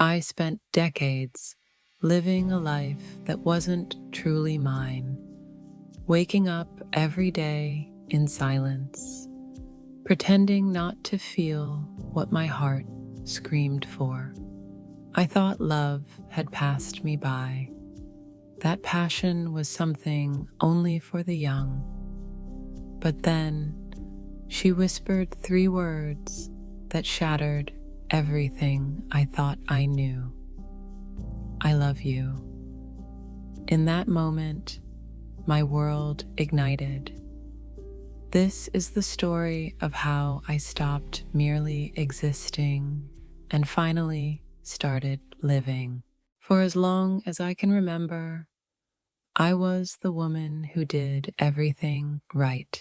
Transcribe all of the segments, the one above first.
I spent decades living a life that wasn't truly mine, waking up every day in silence, pretending not to feel what my heart screamed for. I thought love had passed me by, that passion was something only for the young. But then she whispered three words that shattered everything I thought I knew. I love you. In that moment, my world ignited. This is the story of how I stopped merely existing and finally started living. For as long as I can remember, I was the woman who did everything right.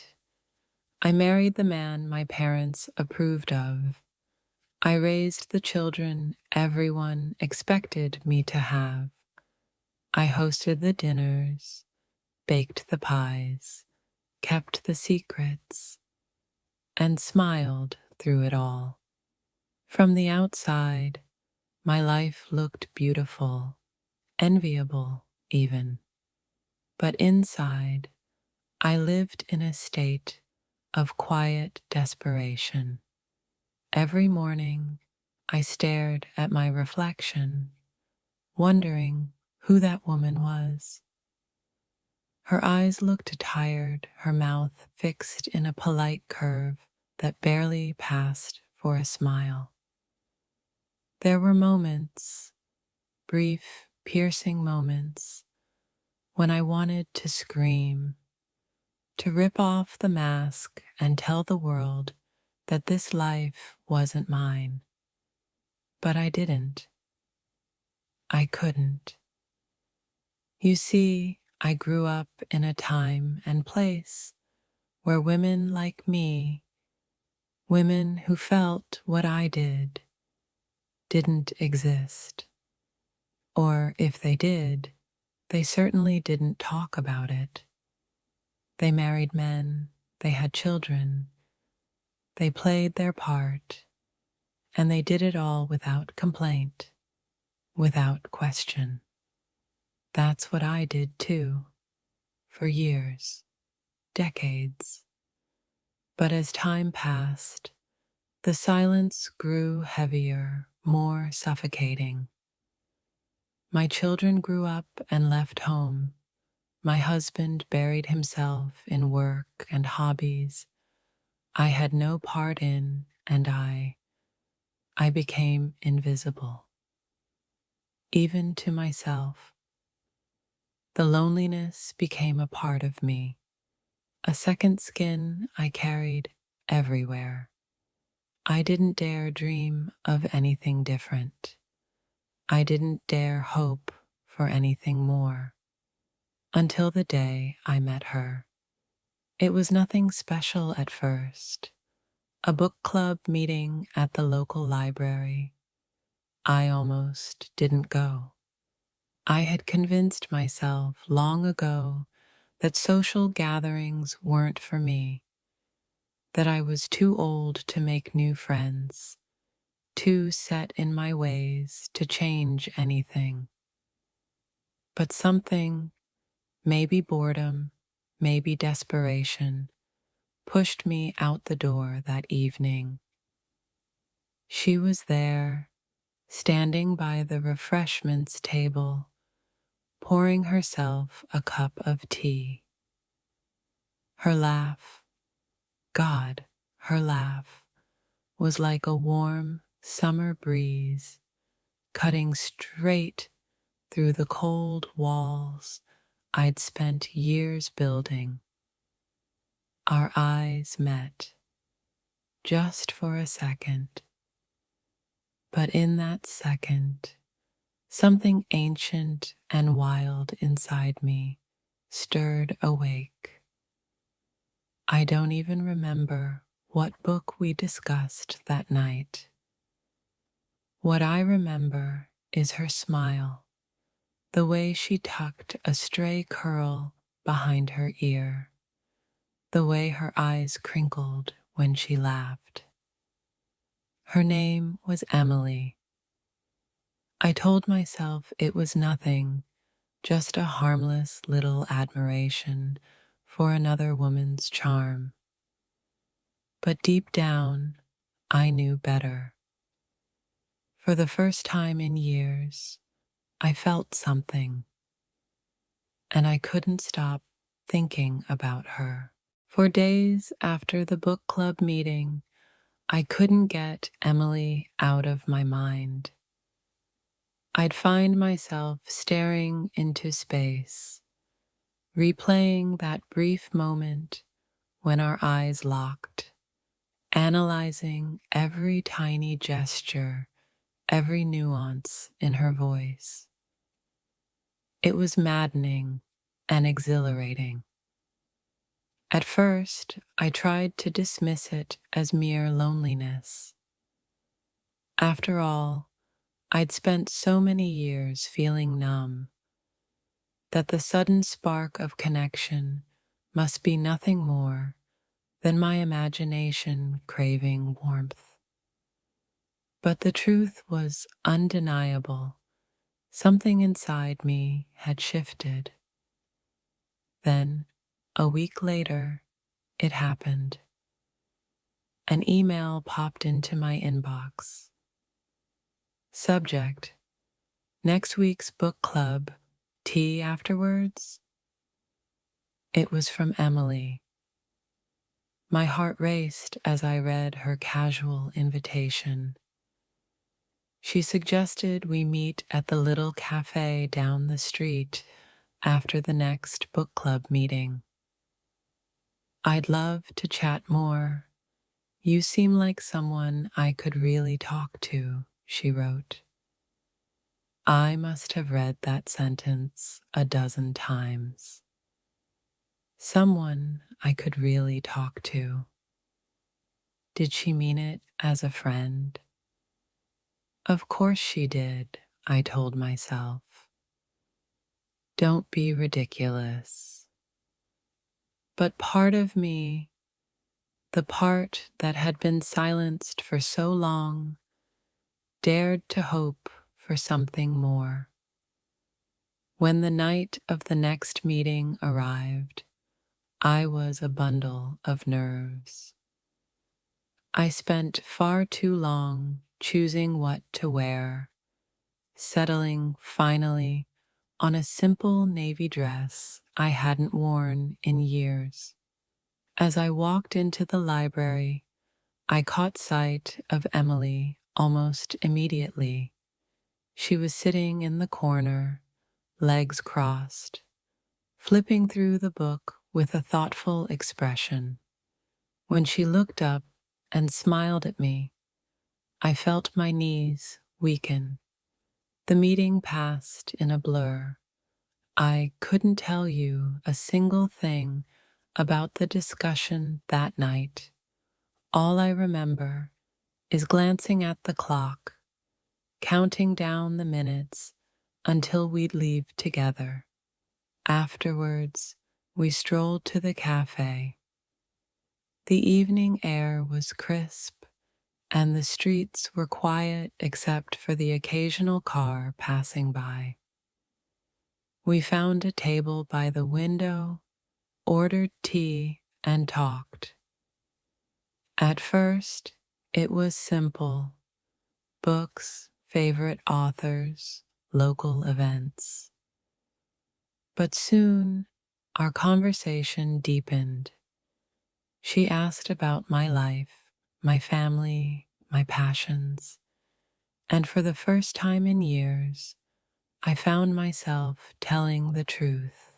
I married the man my parents approved of. I raised the children everyone expected me to have. I hosted the dinners, baked the pies, kept the secrets, and smiled through it all. From the outside, my life looked beautiful, enviable even. But inside, I lived in a state of quiet desperation. Every morning, I stared at my reflection, wondering who that woman was. Her eyes looked tired, her mouth fixed in a polite curve that barely passed for a smile. There were moments, brief, piercing moments, when I wanted to scream, to rip off the mask and tell the world that this life wasn't mine. But I didn't. I couldn't. You see, I grew up in a time and place where women like me, women who felt what I did, didn't exist. Or if they did, they certainly didn't talk about it. They married men, they had children, they played their part, and they did it all without complaint, without question. That's what I did too, for years, decades. But as time passed, the silence grew heavier, more suffocating. My children grew up and left home. My husband buried himself in work and hobbies I had no part in, and I became invisible, even to myself. The loneliness became a part of me, a second skin I carried everywhere. I didn't dare dream of anything different. I didn't dare hope for anything more. Until the day I met her. It was nothing special at first. A book club meeting at the local library. I almost didn't go. I had convinced myself long ago that social gatherings weren't for me, that I was too old to make new friends, too set in my ways to change anything. But something, maybe boredom, maybe desperation, pushed me out the door that evening. She was there, standing by the refreshments table, pouring herself a cup of tea. Her laugh, God, her laugh, was like a warm summer breeze cutting straight through the cold walls I'd spent years building. Our eyes met, just for a second. But in that second, something ancient and wild inside me stirred awake. I don't even remember what book we discussed that night. What I remember is her smile, the way she tucked a stray curl behind her ear, the way her eyes crinkled when she laughed. Her name was Emily. I told myself it was nothing, just a harmless little admiration for another woman's charm. But deep down, I knew better. For the first time in years, I felt something, and I couldn't stop thinking about her. For days after the book club meeting, I couldn't get Emily out of my mind. I'd find myself staring into space, replaying that brief moment when our eyes locked, analyzing every tiny gesture, every nuance in her voice. It was maddening and exhilarating. At first, I tried to dismiss it as mere loneliness. After all, I'd spent so many years feeling numb that the sudden spark of connection must be nothing more than my imagination craving warmth. But the truth was undeniable. Something inside me had shifted. Then, a week later, it happened. An email popped into my inbox. Subject: next week's book club, tea afterwards? It was from Emily. My heart raced as I read her casual invitation. She suggested we meet at the little cafe down the street after the next book club meeting. I'd love to chat more. You seem like someone I could really talk to, she wrote. I must have read that sentence a dozen times. Someone I could really talk to. Did she mean it as a friend? Of course she did, I told myself. Don't be ridiculous. But part of me, the part that had been silenced for so long, dared to hope for something more. When the night of the next meeting arrived, I was a bundle of nerves. I spent far too long choosing what to wear, settling finally on a simple navy dress I hadn't worn in years. As I walked into the library, I caught sight of Emily almost immediately. She was sitting in the corner, legs crossed, flipping through the book with a thoughtful expression. When she looked up and smiled at me, I felt my knees weaken. The meeting passed in a blur. I couldn't tell you a single thing about the discussion that night. All I remember is glancing at the clock, counting down the minutes until we'd leave together. Afterwards, we strolled to the cafe. The evening air was crisp, and the streets were quiet except for the occasional car passing by. We found a table by the window, ordered tea, and talked. At first, it was simple: books, favorite authors, local events. But soon, our conversation deepened. She asked about my life, my family, my passions, and for the first time in years, I found myself telling the truth.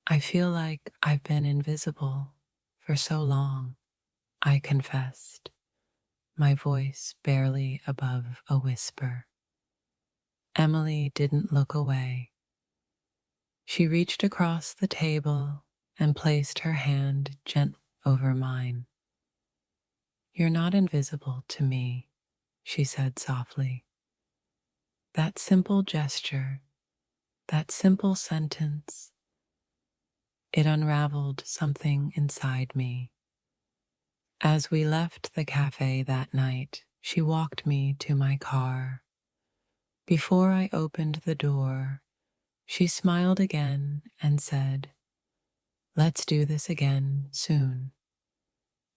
I feel like I've been invisible for so long, I confessed, my voice barely above a whisper. Emily didn't look away. She reached across the table and placed her hand gently over mine. You're not invisible to me, she said softly. That simple gesture, that simple sentence, it unraveled something inside me. As we left the cafe that night, she walked me to my car. Before I opened the door, she smiled again and said, "Let's do this again soon."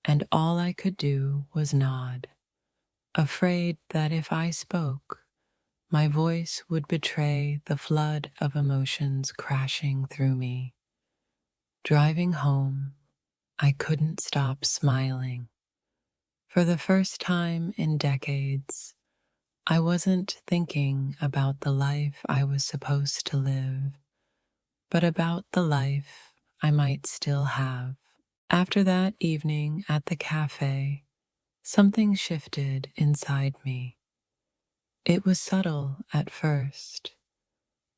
And all I could do was nod, afraid that if I spoke, my voice would betray the flood of emotions crashing through me. Driving home, I couldn't stop smiling. For the first time in decades, I wasn't thinking about the life I was supposed to live, but about the life I might still have. After that evening at the cafe, something shifted inside me. It was subtle at first,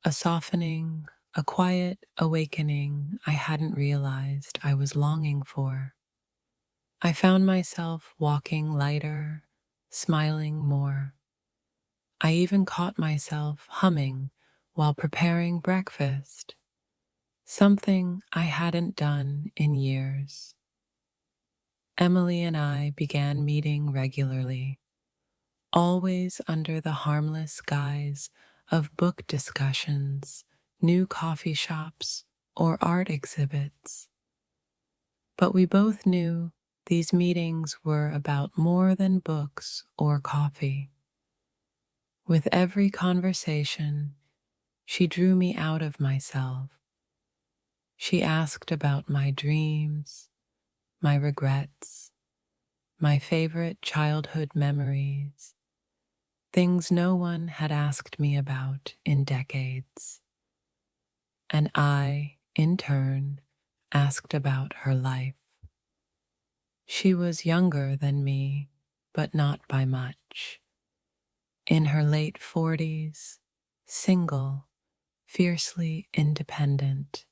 a softening, a quiet awakening I hadn't realized I was longing for. I found myself walking lighter, smiling more. I even caught myself humming while preparing breakfast, something I hadn't done in years. Emily and I began meeting regularly, always under the harmless guise of book discussions, new coffee shops, or art exhibits. But we both knew these meetings were about more than books or coffee. With every conversation, she drew me out of myself. She asked about my dreams, my regrets, my favorite childhood memories, things no one had asked me about in decades. And I, in turn, asked about her life. She was younger than me, but not by much. In her late 40s, single, fiercely independent.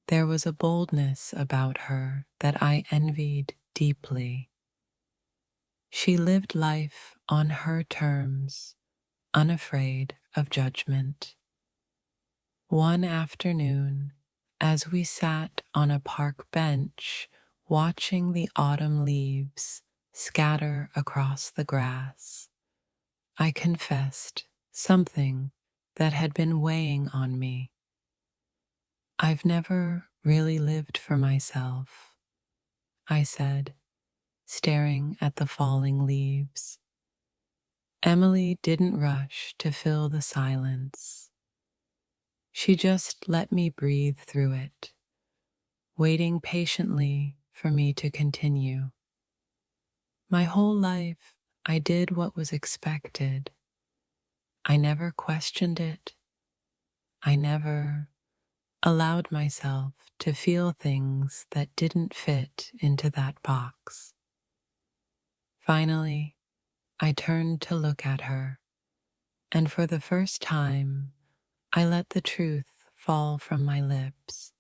There was a boldness about her that I envied deeply. She lived life on her terms, unafraid of judgment. One afternoon, as we sat on a park bench watching the autumn leaves scatter across the grass, I confessed something that had been weighing on me. "I've never really lived for myself," I said, staring at the falling leaves. Emily didn't rush to fill the silence. She just let me breathe through it, waiting patiently for me to continue. My whole life, I did what was expected. I never questioned it. I never allowed myself to feel things that didn't fit into that box. Finally, I turned to look at her, and for the first time, I let the truth fall from my lips.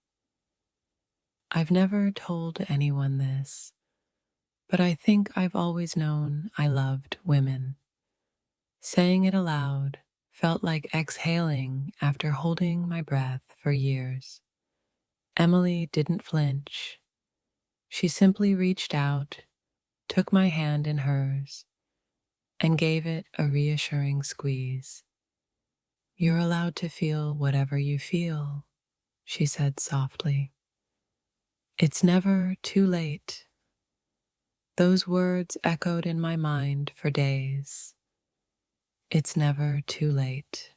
I've never told anyone this, but I think I've always known I loved women. Saying it aloud felt like exhaling after holding my breath for years. Emily didn't flinch. She simply reached out, took my hand in hers, and gave it a reassuring squeeze. "You're allowed to feel whatever you feel," she said softly. "It's never too late." Those words echoed in my mind for days. It's never too late.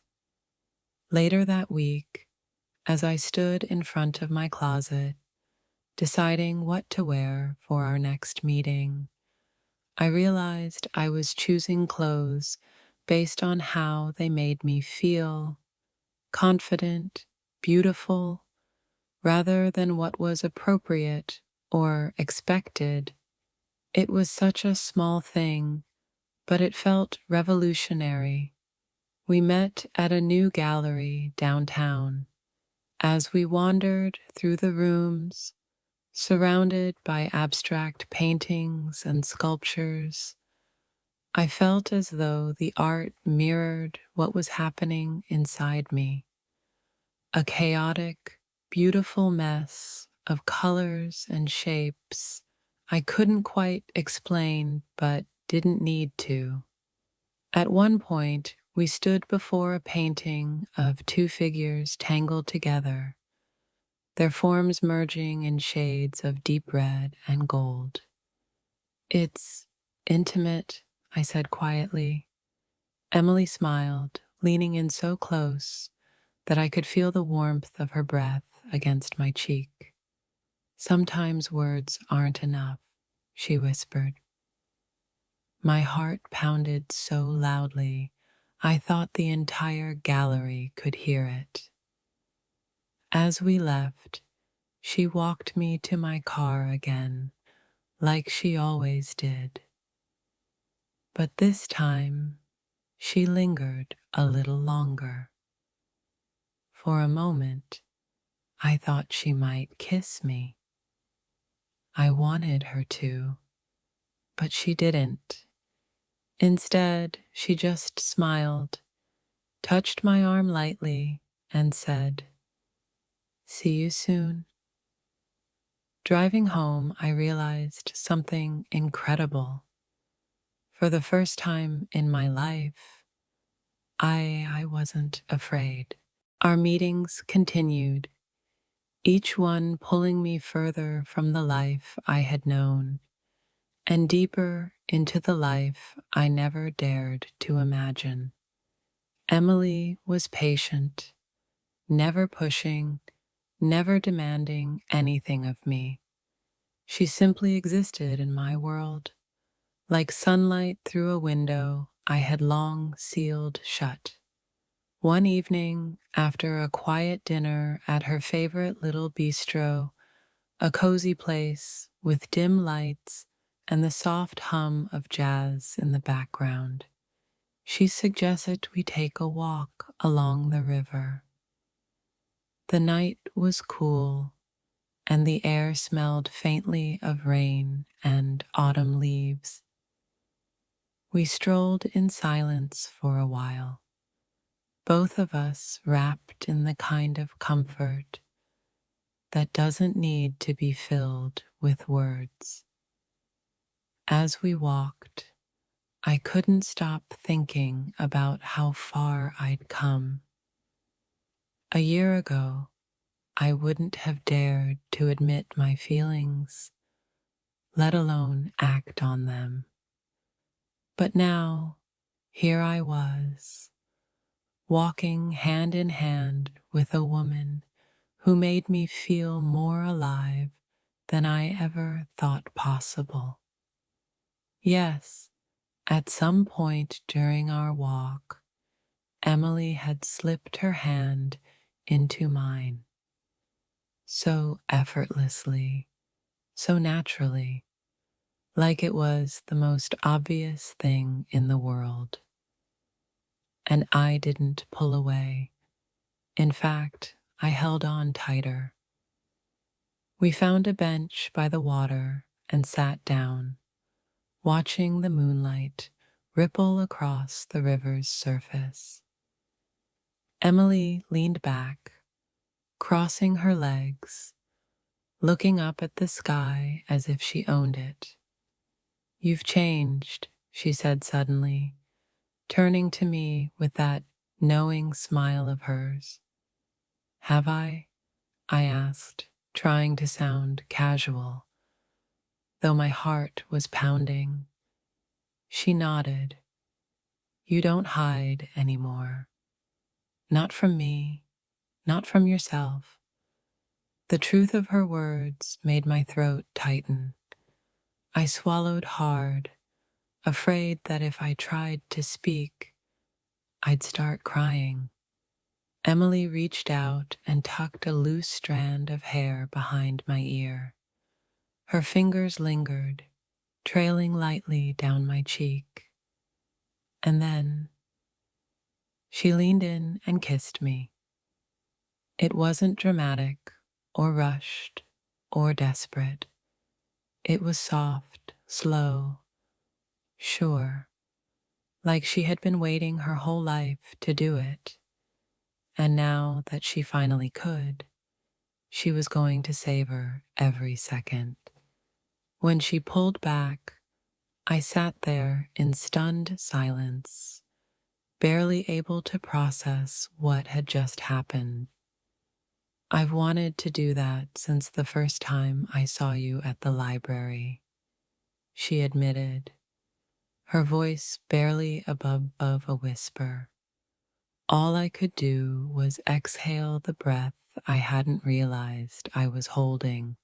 Later that week, as I stood in front of my closet, deciding what to wear for our next meeting, I realized I was choosing clothes based on how they made me feel, confident, beautiful, rather than what was appropriate or expected. It was such a small thing, but it felt revolutionary. We met at a new gallery downtown. As we wandered through the rooms, surrounded by abstract paintings and sculptures, I felt as though the art mirrored what was happening inside me. A chaotic, beautiful mess of colors and shapes I couldn't quite explain but didn't need to. At one point, We stood before a painting of two figures tangled together, their forms merging in shades of deep red and gold. "It's intimate," I said quietly. Emily smiled, leaning in so close that I could feel the warmth of her breath against my cheek. "Sometimes words aren't enough," she whispered. My heart pounded so loudly I thought the entire gallery could hear it. As we left, she walked me to my car again, like she always did. But this time, she lingered a little longer. For a moment, I thought she might kiss me. I wanted her to, but she didn't. Instead, she just smiled, touched my arm lightly, and said, "See you soon." Driving home, I realized something incredible. For the first time in my life, I wasn't afraid. Our meetings continued, each one pulling me further from the life I had known and deeper into the life I never dared to imagine. Emily was patient, never pushing, never demanding anything of me. She simply existed in my world, like sunlight through a window I had long sealed shut. One evening, after a quiet dinner at her favorite little bistro, a cozy place with dim lights and the soft hum of jazz in the background, she suggested we take a walk along the river. The night was cool, and the air smelled faintly of rain and autumn leaves. We strolled in silence for a while, both of us wrapped in the kind of comfort that doesn't need to be filled with words. As we walked, I couldn't stop thinking about how far I'd come. A year ago, I wouldn't have dared to admit my feelings, let alone act on them. But now, here I was, walking hand in hand with a woman who made me feel more alive than I ever thought possible. Yes, at some point during our walk, Emily had slipped her hand into mine, so effortlessly, so naturally, like it was the most obvious thing in the world. And I didn't pull away. In fact, I held on tighter. We found a bench by the water and sat down, watching the moonlight ripple across the river's surface. Emily leaned back, crossing her legs, looking up at the sky as if she owned it. "You've changed," she said suddenly, turning to me with that knowing smile of hers. "Have I?" I asked, trying to sound casual, though my heart was pounding. She nodded. "You don't hide anymore. Not from me, not from yourself." The truth of her words made my throat tighten. I swallowed hard, afraid that if I tried to speak, I'd start crying. Emily reached out and tucked a loose strand of hair behind my ear. Her fingers lingered, trailing lightly down my cheek. And then she leaned in and kissed me. It wasn't dramatic or rushed or desperate. It was soft, slow, sure, like she had been waiting her whole life to do it. And now that she finally could, she was going to savor every second. When she pulled back, I sat there in stunned silence, barely able to process what had just happened. I've wanted to do that since the first time I saw you at the library, she admitted, her voice barely above a whisper. All I could do was exhale the breath I hadn't realized I was holding.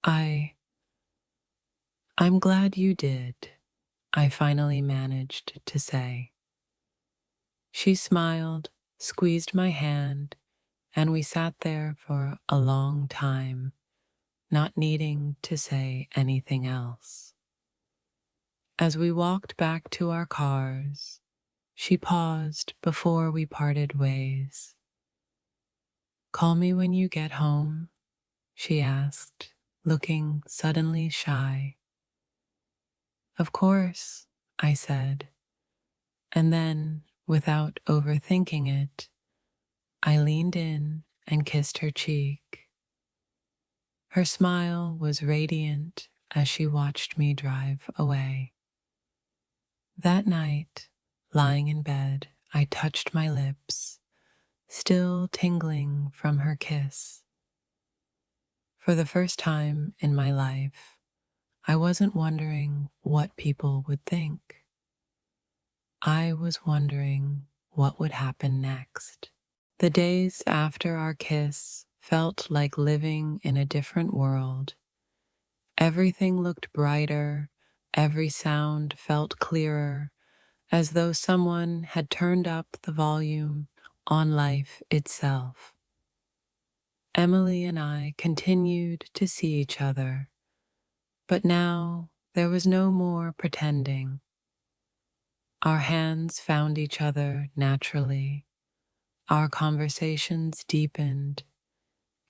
I, I'm glad you did, I finally managed to say. She smiled, squeezed my hand, and we sat there for a long time, not needing to say anything else. As we walked back to our cars, she paused before we parted ways. Call me when you get home, she asked, looking suddenly shy. Of course, I said, and then, without overthinking it, I leaned in and kissed her cheek. Her smile was radiant as she watched me drive away. That night, lying in bed, I touched my lips, still tingling from her kiss. For the first time in my life, I wasn't wondering what people would think. I was wondering what would happen next. The days after our kiss felt like living in a different world. Everything looked brighter, every sound felt clearer, as though someone had turned up the volume on life itself. Emily and I continued to see each other, but now there was no more pretending. Our hands found each other naturally, our conversations deepened,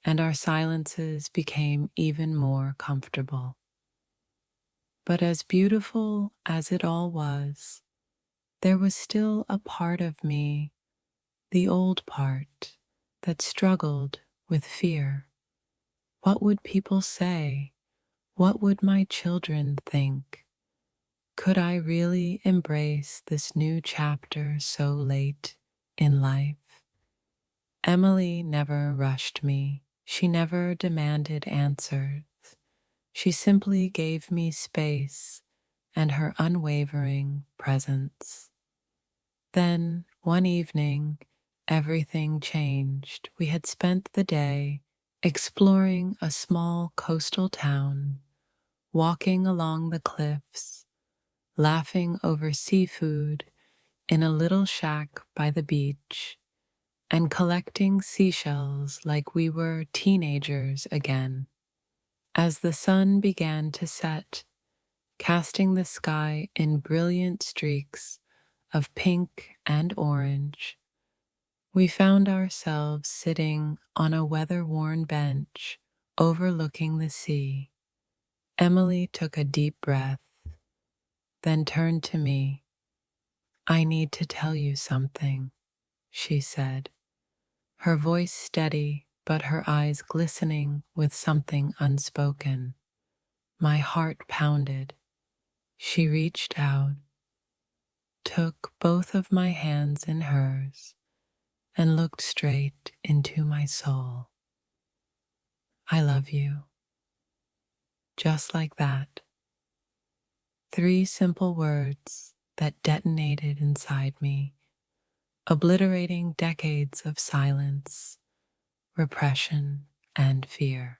and our silences became even more comfortable. But as beautiful as it all was, there was still a part of me, the old part, that struggled with fear. What would people say? What would my children think? Could I really embrace this new chapter so late in life? Emily never rushed me. She never demanded answers. She simply gave me space and her unwavering presence. Then, one evening, everything changed. We had spent the day exploring a small coastal town, walking along the cliffs, laughing over seafood in a little shack by the beach, and collecting seashells like we were teenagers again. As the sun began to set, casting the sky in brilliant streaks of pink and orange, we found ourselves sitting on a weather-worn bench overlooking the sea. Emily took a deep breath, then turned to me. I need to tell you something, she said, her voice steady but her eyes glistening with something unspoken. My heart pounded. She reached out, took both of my hands in hers, and looked straight into my soul. I love you. Just like that. 3 simple words that detonated inside me, obliterating decades of silence, repression, and fear.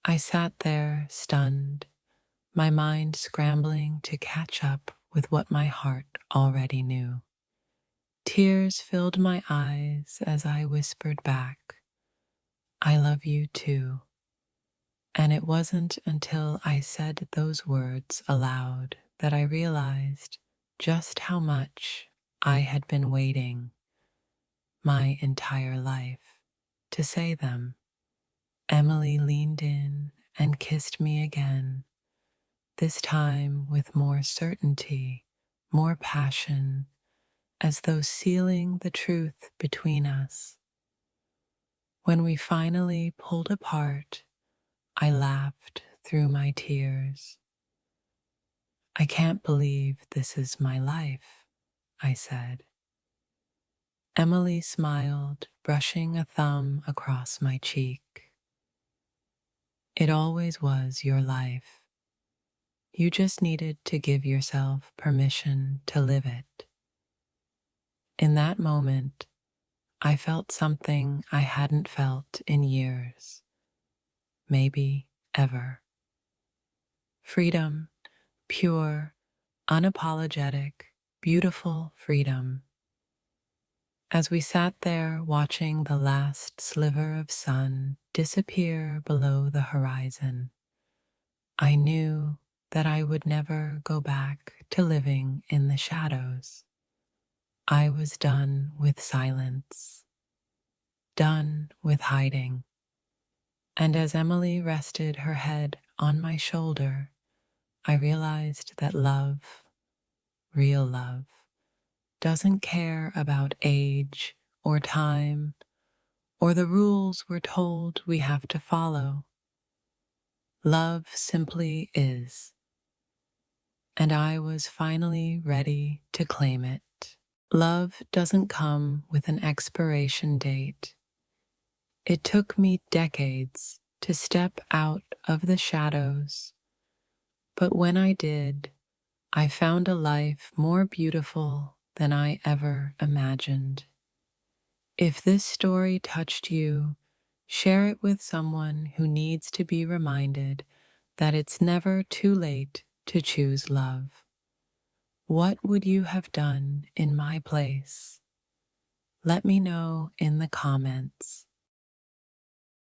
I sat there stunned, my mind scrambling to catch up with what my heart already knew. Tears filled my eyes as I whispered back, I love you too. And it wasn't until I said those words aloud that I realized just how much I had been waiting my entire life to say them. Emily leaned in and kissed me again, this time with more certainty, more passion, as though sealing the truth between us. When we finally pulled apart, I laughed through my tears. I can't believe this is my life, I said. Emily smiled, brushing a thumb across my cheek. It always was your life. You just needed to give yourself permission to live it. In that moment, I felt something I hadn't felt in years, maybe ever. Freedom, pure, unapologetic, beautiful freedom. As we sat there watching the last sliver of sun disappear below the horizon, I knew that I would never go back to living in the shadows. I was done with silence, done with hiding. And as Emily rested her head on my shoulder, I realized that love, real love, doesn't care about age or time or the rules we're told we have to follow. Love simply is. And I was finally ready to claim it. Love doesn't come with an expiration date. It took me decades to step out of the shadows, but when I did, I found a life more beautiful than I ever imagined. If this story touched you, share it with someone who needs to be reminded that it's never too late to choose love. What would you have done in my place? Let me know in the comments.